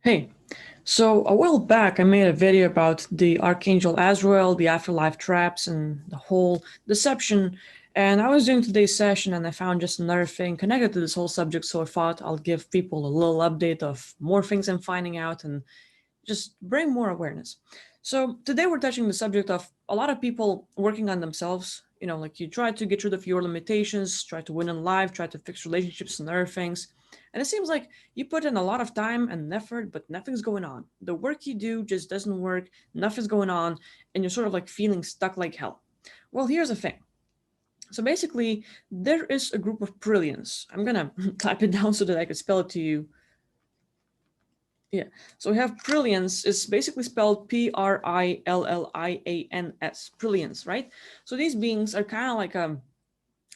Hey, so a while back I made a video about the Archangel Azrael, the afterlife traps, and the whole deception. And I was doing today's session and I found just another thing connected to this whole subject, so I thought I'll give people a little update of more things I'm finding out and just bring more awareness. So today we're touching the subject of a lot of people working on themselves. Like you try to get rid of your limitations, try to win in life, try to fix relationships and other things. And it seems like you put in a lot of time and effort, but nothing's going on. The work you do just doesn't work, nothing's going on, and you're sort of like feeling stuck like hell. Well, here's the thing. So basically, there is a group of brilliance. I'm gonna type it down so that I can spell it to you. Yeah. So we have brilliance. It's basically spelled Prillians. Brilliance, right? So these beings are kind of like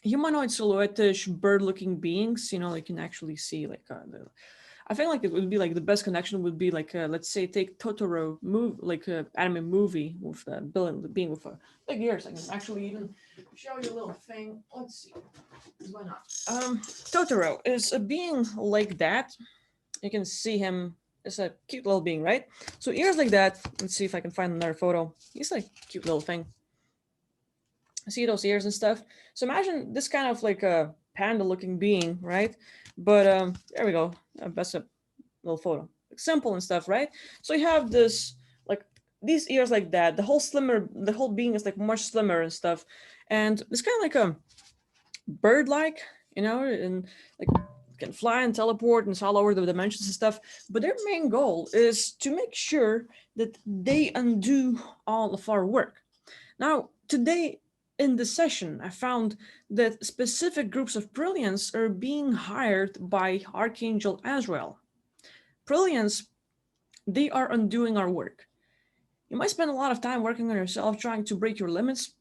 humanoid silhouette-ish bird-looking beings. Like you can actually see I feel like it would be like the best connection would be like let's say take Totoro like a anime movie with being with a big ears. I can actually even show you a little thing. Let's see. Why not? Totoro is a being like that. You can see him. It's a cute little being, right? So ears like that. Let's see if I can find another photo. He's like a cute little thing. See those ears and stuff. So imagine this kind of like a panda-looking being, right? But there we go. That's a little photo. Like simple and stuff, right? So you have this like these ears like that. The whole being is like much slimmer and stuff, and it's kind of like a bird-like, and like can fly and teleport and it's all over the dimensions and stuff. But their main goal is to make sure that they undo all of our work. Now, today in the session, I found that specific groups of brilliance are being hired by Archangel Azrael. Brilliance, they are undoing our work. You might spend a lot of time working on yourself, trying to break your limits,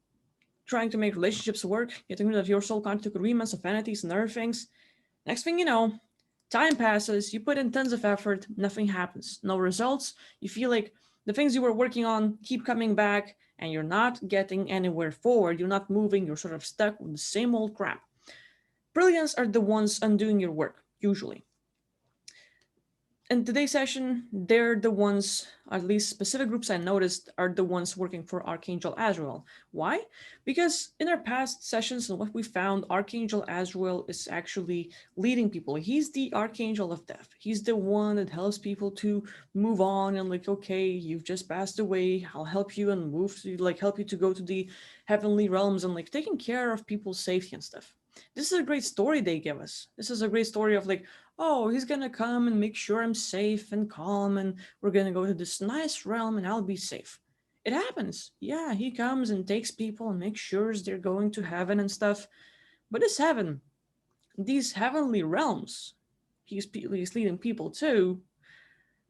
trying to make relationships work, getting rid of your soul contract agreements, affinities, and other things. Next thing you know, time passes, you put in tons of effort, nothing happens, no results. You feel like the things you were working on keep coming back and you're not getting anywhere forward. You're not moving, you're sort of stuck with the same old crap. Brilliance are the ones undoing your work, usually. In today's session, they're the ones, at least specific groups I noticed, are the ones working for Archangel Azrael. Why? Because in our past sessions and what we found, Archangel Azrael is actually leading people. He's the Archangel of Death. He's the one that helps people to move on and like, okay, you've just passed away. I'll help you and move to like help you to go to the heavenly realms and like taking care of people's safety and stuff. This is a great story they give us. This is a great story of like, oh, he's gonna come and make sure I'm safe and calm, and we're gonna go to this nice realm and I'll be safe. It happens. Yeah, he comes and takes people and makes sure they're going to heaven and stuff. But this heaven, these heavenly realms, he's leading people to,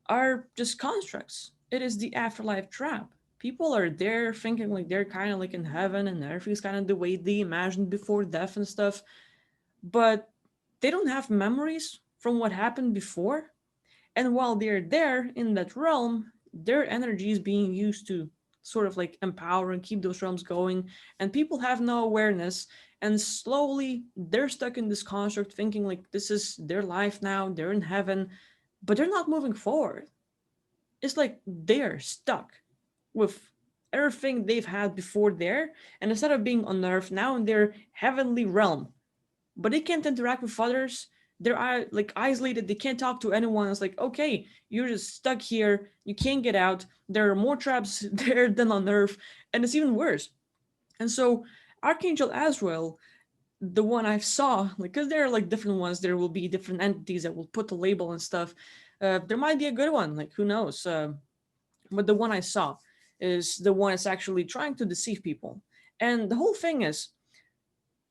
are just constructs. It is the afterlife trap. People are there thinking like they're kind of like in heaven and everything's kind of the way they imagined before death and stuff. But they don't have memories from what happened before. And while they're there in that realm, their energy is being used to sort of like empower and keep those realms going. And people have no awareness. And slowly they're stuck in this construct thinking like this is their life now, they're in heaven, but they're not moving forward. It's like they're stuck with everything they've had before there. And instead of being on earth, now in their heavenly realm, but they can't interact with others. They're like isolated. They can't talk to anyone. It's like, okay, you're just stuck here. You can't get out. There are more traps there than on Earth, and it's even worse. And so, Archangel Azrael, the one I saw, like, because there are like different ones. There will be different entities that will put the label and stuff. There might be a good one. Like, who knows? But the one I saw is the one that's actually trying to deceive people. And the whole thing is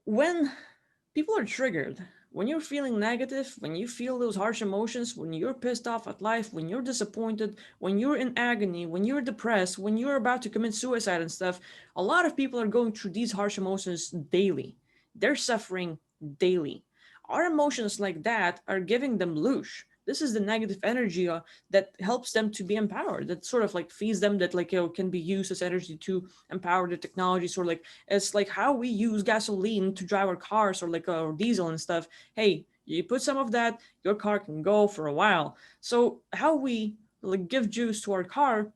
when people are triggered. When you're feeling negative, when you feel those harsh emotions, when you're pissed off at life, when you're disappointed, when you're in agony, when you're depressed, when you're about to commit suicide and stuff, a lot of people are going through these harsh emotions daily. They're suffering daily. Our emotions like that are giving them loosh. This is the negative energy that helps them to be empowered. That sort of like feeds them that like can be used as energy to empower the technology. Sort of like it's like how we use gasoline to drive our cars or like or diesel and stuff. Hey, You put some of that, your car can go for a while. So how we like give juice to our car,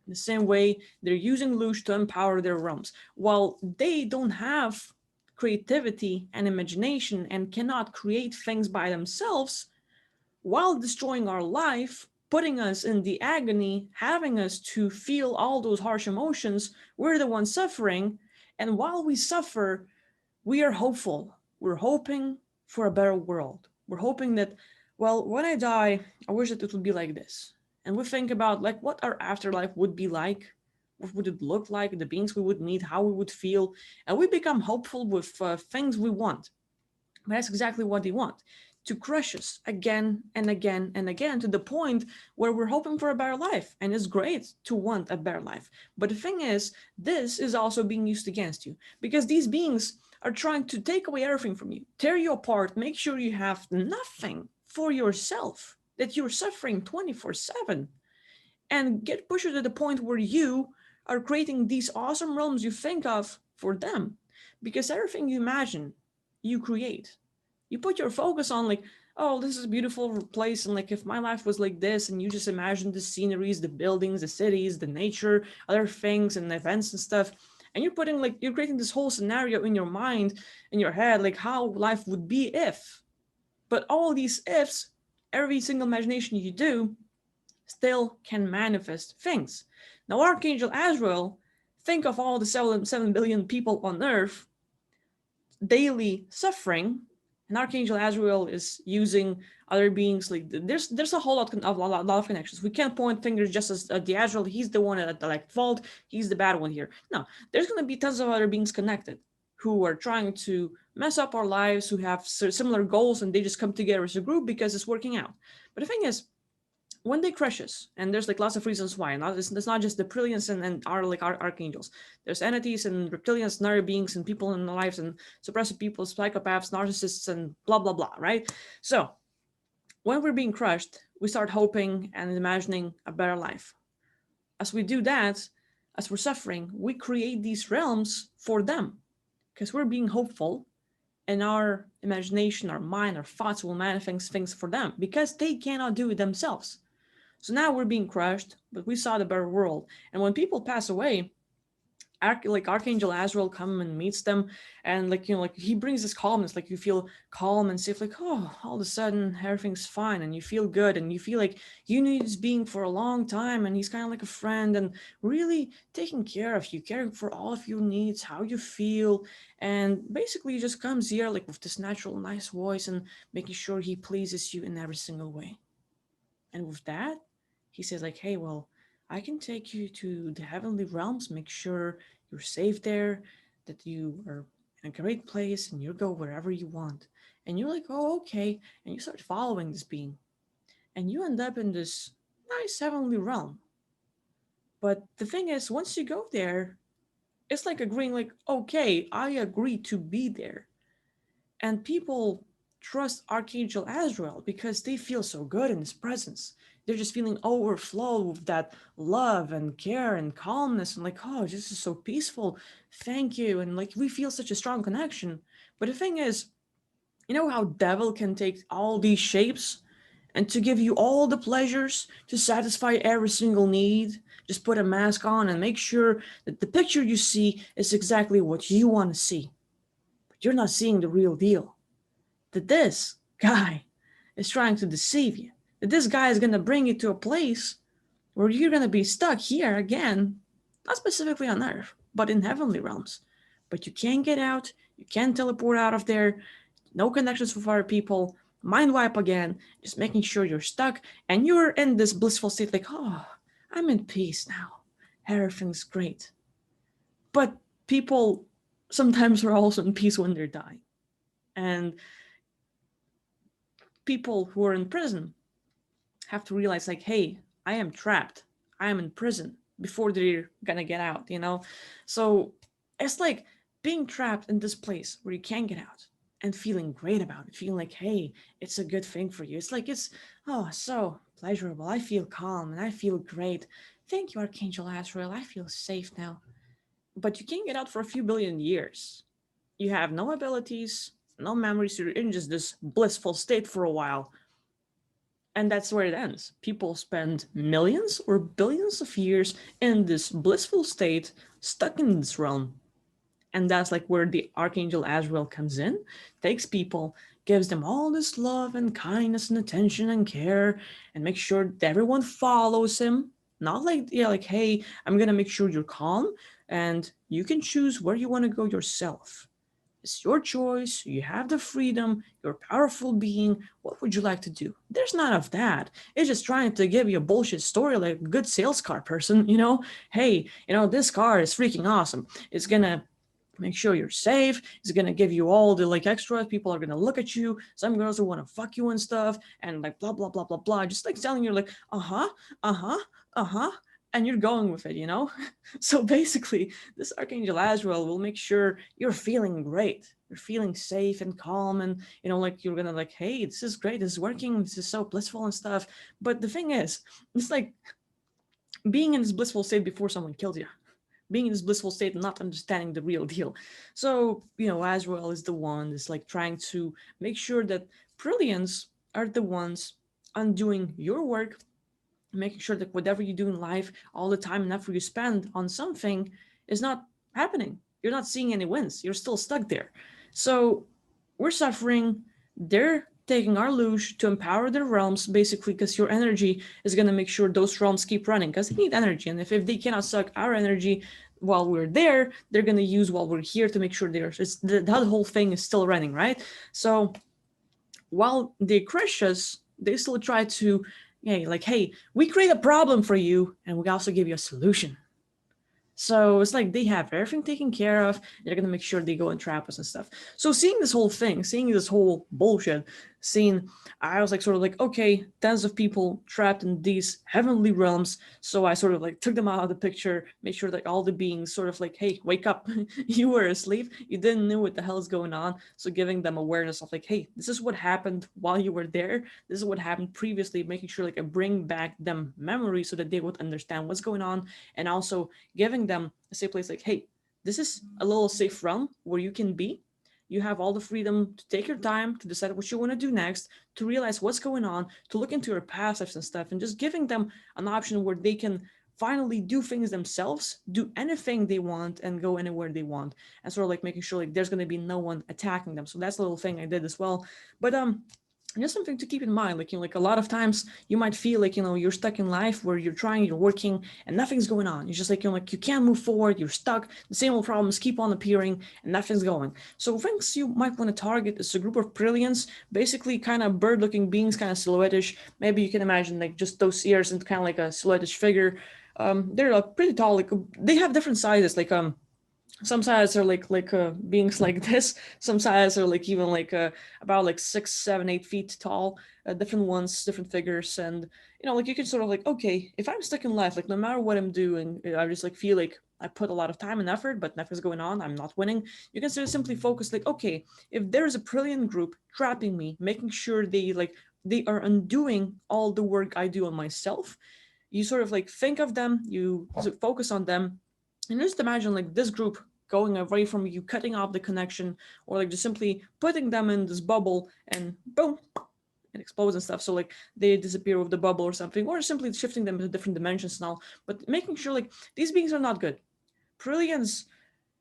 the same way they're using Lush to empower their realms. While they don't have creativity and imagination and cannot create things by themselves, while destroying our life, putting us in the agony, having us to feel all those harsh emotions, we're the ones suffering. And while we suffer, we are hopeful. We're hoping for a better world. We're hoping that, well, when I die, I wish that it would be like this. And we think about like what our afterlife would be like, what would it look like, the beings we would meet, how we would feel, and we become hopeful with things we want. But that's exactly what they want, to crush us again and again and again to the point where we're hoping for a better life. And it's great to want a better life. But the thing is, this is also being used against you because these beings are trying to take away everything from you, tear you apart, make sure you have nothing for yourself, that you're suffering 24/7, and get pushed to the point where you are creating these awesome realms you think of for them. Because everything you imagine, you create. You put your focus on like, oh, this is a beautiful place, and like if my life was like this, and you just imagine the sceneries, the buildings, the cities, the nature, other things and events and stuff, and you're putting like you're creating this whole scenario in your mind, in your head, like how life would be if. But all these ifs, every single imagination you do still can manifest things. Now, Archangel Azrael, think of all the 7 billion people on Earth daily suffering, and Archangel Azrael is using other beings. Like there's a whole lot of connections. We can't point fingers just as the Azrael. He's the one at the like fault. He's the bad one here. No, there's gonna be tons of other beings connected who are trying to mess up our lives, who have similar goals, and they just come together as a group because it's working out. But the thing is, when they crush us, and there's like lots of reasons why, not it's not just the brilliance and our like our archangels. There's entities and reptilians and other beings and people in their lives and suppressive people, psychopaths, narcissists, and blah blah blah, right? So when we're being crushed, we start hoping and imagining a better life. As we do that, as we're suffering, we create these realms for them because we're being hopeful, and our imagination, our mind, our thoughts will manifest things for them because they cannot do it themselves. So now we're being crushed, but we saw the better world. And when people pass away, like Archangel Azrael come and meets them, and like like he brings this calmness, like you feel calm and safe, like oh, all of a sudden everything's fine, and you feel good, and you feel like you knew this being for a long time, and he's kind of like a friend, and really taking care of you, caring for all of your needs, how you feel, and basically he just comes here like with this natural, nice voice, and making sure he pleases you in every single way. And with that, he says like, hey, well, I can take you to the heavenly realms, make sure you're safe there, that you are in a great place, and you go wherever you want. And you're like, oh, okay. And you start following this being. And you end up in this nice heavenly realm. But the thing is, once you go there, it's like agreeing, like, okay, I agree to be there. And people trust Archangel Azrael because they feel so good in his presence. They're just feeling overflowed with that love and care and calmness, and like, oh, this is so peaceful. Thank you. And like we feel such a strong connection. But the thing is, you know how devil can take all these shapes and to give you all the pleasures, to satisfy every single need. Just put a mask on and make sure that the picture you see is exactly what you want to see. But you're not seeing the real deal, that this guy is trying to deceive you, that this guy is going to bring you to a place where you're going to be stuck here again, not specifically on Earth, but in heavenly realms. But you can't get out, you can't teleport out of there, no connections with other people, mind wipe again, just making sure you're stuck and you're in this blissful state like, oh, I'm in peace now. Everything's great. But people sometimes are also in peace when they're dying. And people who are in prison have to realize like, hey, I am trapped, I am in prison, before they're gonna get out, so it's like being trapped in this place where you can't get out and feeling great about it, feeling like, hey, it's a good thing for you. It's like, it's, oh, so pleasurable, I feel calm and I feel great. Thank you, Archangel Azrael, I feel safe now. But you can't get out for a few billion years. You have no abilities, no memories. You're in just this blissful state for a while. And that's where it ends. People spend millions or billions of years in this blissful state, stuck in this realm. And that's like where the Archangel Azrael comes in, takes people, gives them all this love and kindness and attention and care, and makes sure that everyone follows him. Not like, yeah, like, hey, I'm gonna make sure you're calm and you can choose where you want to go yourself. It's your choice. You have the freedom. You're a powerful being. What would you like to do? There's none of that. It's just trying to give you a bullshit story like a good sales car person, you know? Hey, this car is freaking awesome. It's gonna make sure you're safe. It's gonna give you all the like extras. People are gonna look at you. Some girls will want to fuck you and stuff, and like blah blah blah blah blah. Just like telling you like uh-huh, uh-huh, uh-huh, and you're going with it. So basically, this Archangel Azrael will make sure you're feeling great. You're feeling safe and calm, and like you're gonna like, hey, this is great, this is working, this is so blissful and stuff. But the thing is, it's like being in this blissful state before someone kills you, being in this blissful state and not understanding the real deal. So, Azrael is the one that's like trying to make sure that brilliance are the ones undoing your work, making sure that whatever you do in life, all the time and effort you spend on something is not happening. You're not seeing any wins. You're still stuck there. So we're suffering. They're taking our luge to empower their realms, basically, because your energy is going to make sure those realms keep running, because they need energy. And if they cannot suck our energy while we're there, they're going to use while we're here to make sure that whole thing is still running, right? So while they crush us, they still try to, hey, we create a problem for you, and we also give you a solution. So it's like they have everything taken care of. They're gonna make sure they go and trap us and stuff. So seeing this whole thing, seeing this whole bullshit, I was like sort of like, okay, tens of people trapped in these heavenly realms. So I sort of like took them out of the picture, made sure that all the beings sort of like, hey, wake up. You were asleep. You didn't know what the hell is going on. So giving them awareness of like, hey, this is what happened while you were there. This is what happened previously, making sure like I bring back them memory so that they would understand what's going on, and also giving them a safe place like, hey, this is a little safe realm where you can be. You have all the freedom to take your time to decide what you want to do next, to realize what's going on, to look into your past lives and stuff, and just giving them an option where they can finally do things themselves, do anything they want, and go anywhere they want, and sort of like making sure like there's going to be no one attacking them. So that's a little thing I did as well. But just something to keep in mind, like like a lot of times you might feel like you're stuck in life where you're trying, you're working, and nothing's going on. You're just like like you can't move forward, you're stuck, the same old problems keep on appearing and nothing's going. So things you might want to target is a group of brilliance, basically kind of bird looking beings, kind of silhouette-ish. Maybe you can imagine like just those ears and kind of like a silhouette-ish figure. They're like pretty tall, like they have different sizes, like some sizes are like beings like this. Some sizes are like even like about like 6 7 8 feet tall. Different ones, different figures. And like you can sort of like, okay, if I'm stuck in life, like no matter what I'm doing, I just like feel like I put a lot of time and effort but nothing's going on, I'm not winning. You can sort of simply focus like, okay, if there's a brilliant group trapping me, making sure they are undoing all the work I do on myself, you sort of like think of them, you focus on them, and just imagine like this group going away from you, cutting off the connection, or like just simply putting them in this bubble and boom, it explodes and stuff. So like they disappear with the bubble or something, or simply shifting them to different dimensions and all. But making sure like these beings are not good. Brilliants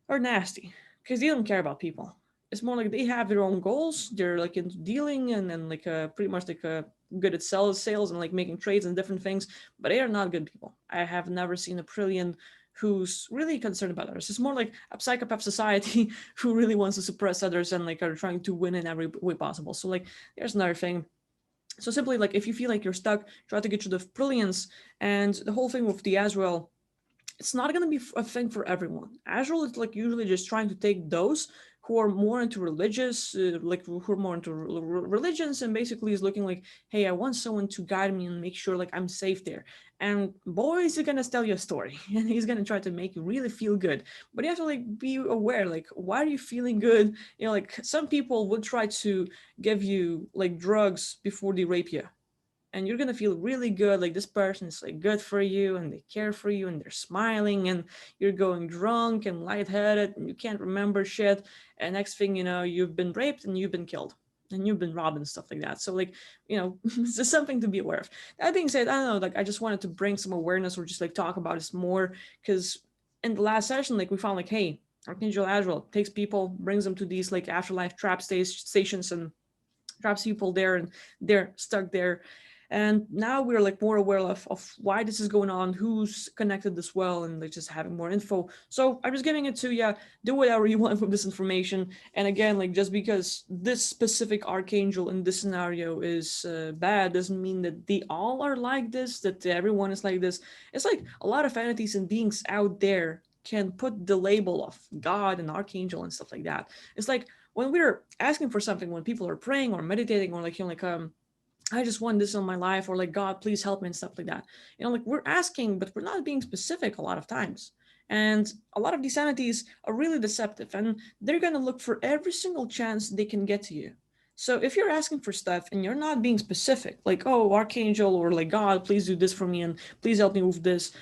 are nasty because they don't care about people. It's more like they have their own goals. They're like into dealing and like pretty much like good at sales and like making trades and different things. But they are not good people. I have never seen a brilliant who's really concerned about others. It's more like a psychopath society who really wants to suppress others and like are trying to win in every way possible. So like there's another thing. So simply like if you feel like you're stuck, try to get to the brilliance. And the whole thing with the Azrael, it's not going to be a thing for everyone. Azrael is like usually just trying to take those who are more into religious, like who are more into religions, and basically is looking like, hey, I want someone to guide me and make sure like I'm safe there. And boy, is he gonna tell you a story, and he's gonna try to make you really feel good. But you have to like be aware, like, why are you feeling good? Like some people will try to give you like drugs before they rape you. and you're gonna feel really good, like this person is like good for you and they care for you and they're smiling, and you're going drunk and lightheaded and you can't remember shit, and next thing you know, you've been raped and you've been killed and you've been robbed and stuff like that. So like, it's just something to be aware of. That being said, I don't know, like I just wanted to bring some awareness or just like talk about this more, because in the last session, like we found like, hey, Archangel Azrael takes people, brings them to these like afterlife trap stations and traps people there, and they're stuck there. And now we're like more aware of why this is going on, who's connected as well, and like just having more info. So I'm just giving it to you. Do whatever you want with this information. And again, like just because this specific archangel in this scenario is bad doesn't mean that they all are like this, that everyone is like this. It's like a lot of entities and beings out there can put the label of God and archangel and stuff like that. It's like when we're asking for something, when people are praying or meditating, or like, I just want this in my life, or like, God, please help me and stuff like that. Like we're asking, but we're not being specific a lot of times. And a lot of these entities are really deceptive, and they're going to look for every single chance they can get to you. So if you're asking for stuff and you're not being specific, like, oh, Archangel, or like, God, please do this for me and please help me with this,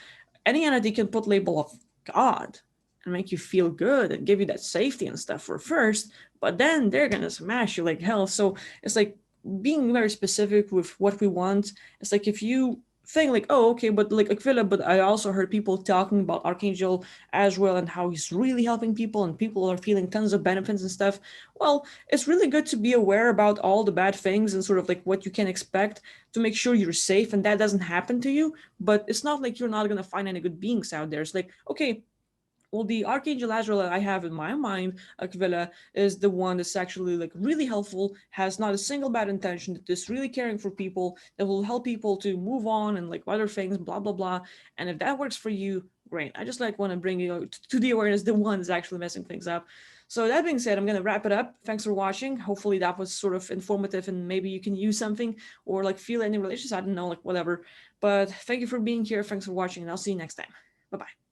any entity can put label of God and make you feel good and give you that safety and stuff for first, but then they're gonna smash you like hell. So it's like being very specific with what we want. It's like if you think like, oh, okay, but like Aquila, but I also heard people talking about Archangel Azrael and how he's really helping people and people are feeling tons of benefits and stuff. Well, it's really good to be aware about all the bad things and sort of like what you can expect to make sure you're safe and that doesn't happen to you. But it's not like you're not gonna find any good beings out there. It's like, okay, well, the Archangel Azrael that I have in my mind, Aquila, is the one that's actually like really helpful, has not a single bad intention, that is really caring for people, that will help people to move on and like other things, blah blah blah. And if that works for you, great. I just like want to bring you to the awareness, the one that's actually messing things up. So that being said, I'm gonna wrap it up. Thanks for watching. Hopefully that was sort of informative and maybe you can use something or like feel any relations. I don't know, like whatever. But thank you for being here. Thanks for watching, and I'll see you next time. Bye bye.